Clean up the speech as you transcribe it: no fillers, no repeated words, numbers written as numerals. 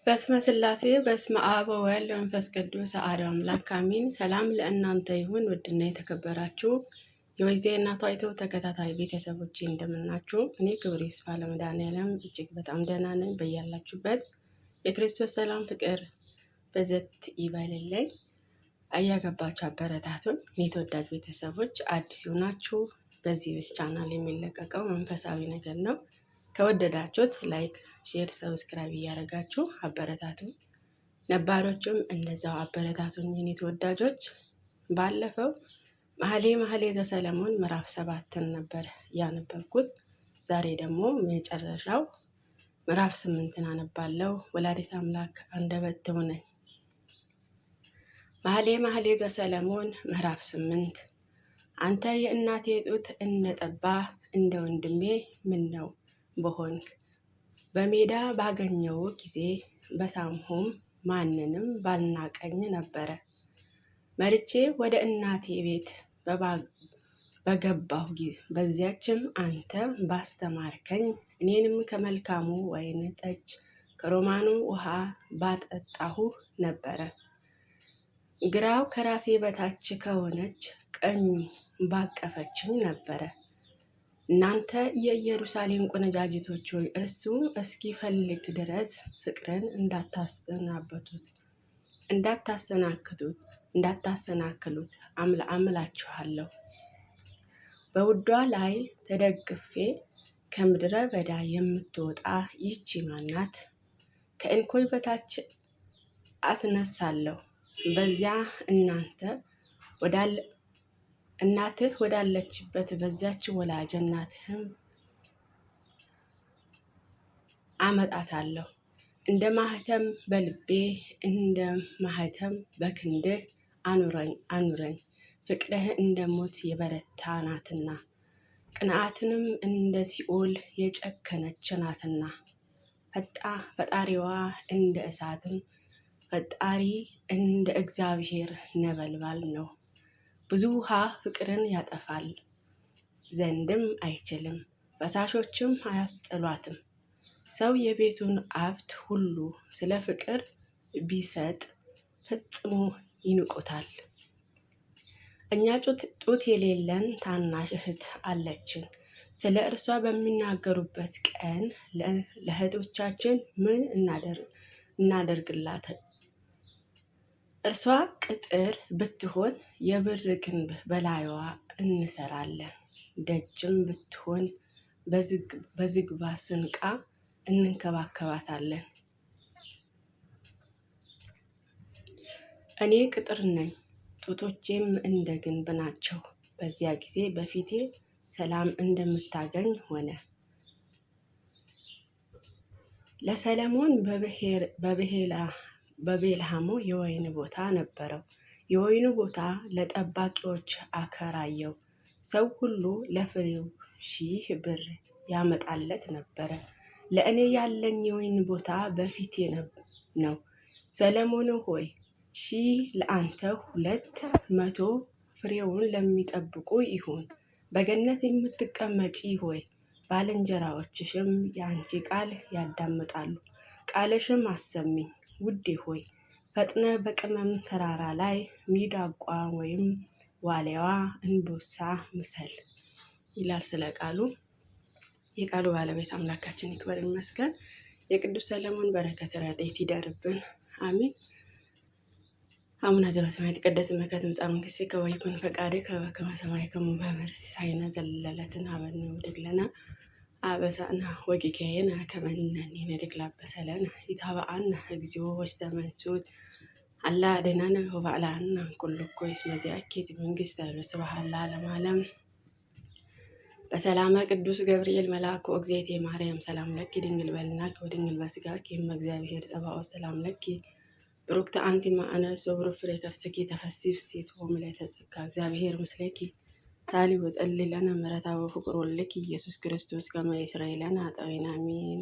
በስመ ሥላሴ በስመ አብ ወወልድ ወመንፈስ ቅዱስ አሐዱ አምላክ አሜን። ሰላም ለእናንተ ይሁን። ውድና የተከበራችሁ የወይዜ እናቷ አይቶ ተከታታይ ቤተሰቦቼ እንደምናችሁ። እኔ ክብር ይስፋ ለመድኃኔዓለም እጅግ በጣም ደህና ነኝ። በያላችሁበት የክርስቶስ ሰላም ፍቅር በዘት ይበልልኝ። እያገባችሁ አበረታቱን። የተወዳጅ ቤተሰቦች አዲስ ሆናችሁ በዚህ ቻናል የሚለቀቀው መንፈሳዊ ነገር ነው። ከወደዳችሁት ላይክ፣ ሼር፣ ሰብስክራይብ እያደረጋችሁ አበረታቱ። ነባሮችም እንደዛው አበረታቱኝ። የኔ ተወዳጆች ባለፈው መኃልየ ዘሰሎሞን ምዕራፍ 7ን ነበር ያነበብኩት። ዛሬ ደግሞ መጨረሻው ምዕራፍ 8ን አነባለሁ። ወላዲተ አምላክ አንደበት ትሁነኝ። መኃልየ ዘሰሎሞን ምዕራፍ 8 አንተ የእናቴ ጡት እንደጠባ እንደ ወንድሜ ምን ነው በሆንክ፣ በሜዳ ባገኘው ጊዜ በሳምሁም ማንንም ባልናቀኝ ነበረ። መርቼ ወደ እናቴ ቤት በገባሁ ጊዜ በዚያችም አንተ ባስተማርከኝ እኔንም ከመልካሙ ወይን ጠጅ ከሮማኑ ውሃ ባጠጣሁ ነበረ። ግራው ከራሴ በታች ከሆነች ቀኙ ባቀፈችኝ ነበረ። እናንተ የኢየሩሳሌም ቆነጃጅቶች ሆይ እርሱ እስኪፈልግ ድረስ ፍቅርን እንዳታሰናክሉት አምላችኋለሁ። በውዷ ላይ ተደግፌ ከምድረ በዳ የምትወጣ ይህች ማናት? ከእንኮይ በታች አስነሳለሁ። በዚያ እናትህ ወዳለችበት በዚያች ወላጅ እናትህም አመጣታለሁ። እንደ ማህተም በልቤ እንደ ማህተም በክንድህ አኑረኝ። ፍቅርህ እንደ ሞት የበረታ ናትና ቅንዓትንም እንደ ሲኦል የጨከነች ናትና። ፈጣሪዋ እንደ እሳትም ፈጣሪ እንደ እግዚአብሔር ነበልባል ነው። ብዙ ውሃ ፍቅርን ያጠፋል ዘንድም አይችልም፣ ፈሳሾችም አያስጥሏትም። ሰው የቤቱን ሀብት ሁሉ ስለ ፍቅር ቢሰጥ ፈጽሞ ይንቁታል። እኛ ጡት የሌለን ታናሽ እህት አለችን። ስለ እርሷ በሚናገሩበት ቀን ለእህቶቻችን ምን እናደርግላት? እርሷ ቅጥር ብትሆን የብር ግንብ በላይዋ እንሰራለን፣ ደጅም ብትሆን በዝግባ ስንቃ እንንከባከባታለን። እኔ ቅጥር ነኝ፣ ጡቶቼም እንደ ግንብ ናቸው። በዚያ ጊዜ በፊቴ ሰላም እንደምታገኝ ሆነ። ለሰሎሞን በቤልሃሞ የወይን ቦታ ነበረው። የወይኑ ቦታ ለጠባቂዎች አከራየው። ሰው ሁሉ ለፍሬው 1000 ብር ያመጣለት ነበረ። ለእኔ ያለኝ የወይን ቦታ በፊቴ ነው። ሰሎሞን ሆይ 1000 ለአንተ 200 ፍሬውን ለሚጠብቁ ይሁን። በገነት የምትቀመጪ ሆይ ባልንጀራዎችሽም የአንቺ ቃል ያዳምጣሉ። ቃልሽም አሰሚኝ ውዴ ሆይ ፈጥነ በቅመም ተራራ ላይ ሚዳቋ ወይም ዋሊያዋ እንቦሳ ምሰል ይላል ስለ ቃሉ። የቃሉ ባለቤት አምላካችን ይክበር ይመስገን። የቅዱስ ሰሎሞን በረከት ረድኤት ይደርብን፣ አሜን። አቡነ ዘበሰማያት ይትቀደስ ስምከ ትምጻእ መንግሥትከ ወይኩን ፈቃድከ በከመ በሰማይ ከማሁ በምድር ሲሳየነ ዘለለዕለትነ ሀበነ ወኅድግ ለነ አበሳነ ወጌጋየነ ከመ ንሕነኒ ንኅድግ ለአበሳለነ ኢታብአነ እግዚኦ ውስተ መንሱት አላ አድኅነነ ወባልሐነ ኩሉ እኩይ እስመ ዚአኪ መንግሥት ወስብሐት ለዓለመ ዓለም። በሰላመ ቅዱስ ገብርኤል መልአኩ እግዝእቴ ማርያም ሰላም ለኪ ድንግል በኅሊናኪ ወድንግል በሥጋኪ እመ እግዚአብሔር ጸባኦት ሰላም ለኪ ብሩክተ አንቲ እምአንስት ወብሩክ ፍሬ ከርሥኪ ተፈሥሒ ፍሥሕት ወምልዕተ ጸጋ እግዚአብሔር ምስሌኪ ታሊ ወጸልይ ለነ ምሕረታ ወፍቁር ወልድኪ ኢየሱስ ክርስቶስ ከመ ይስረይ ለነ ኃጣውኢነ አሜን።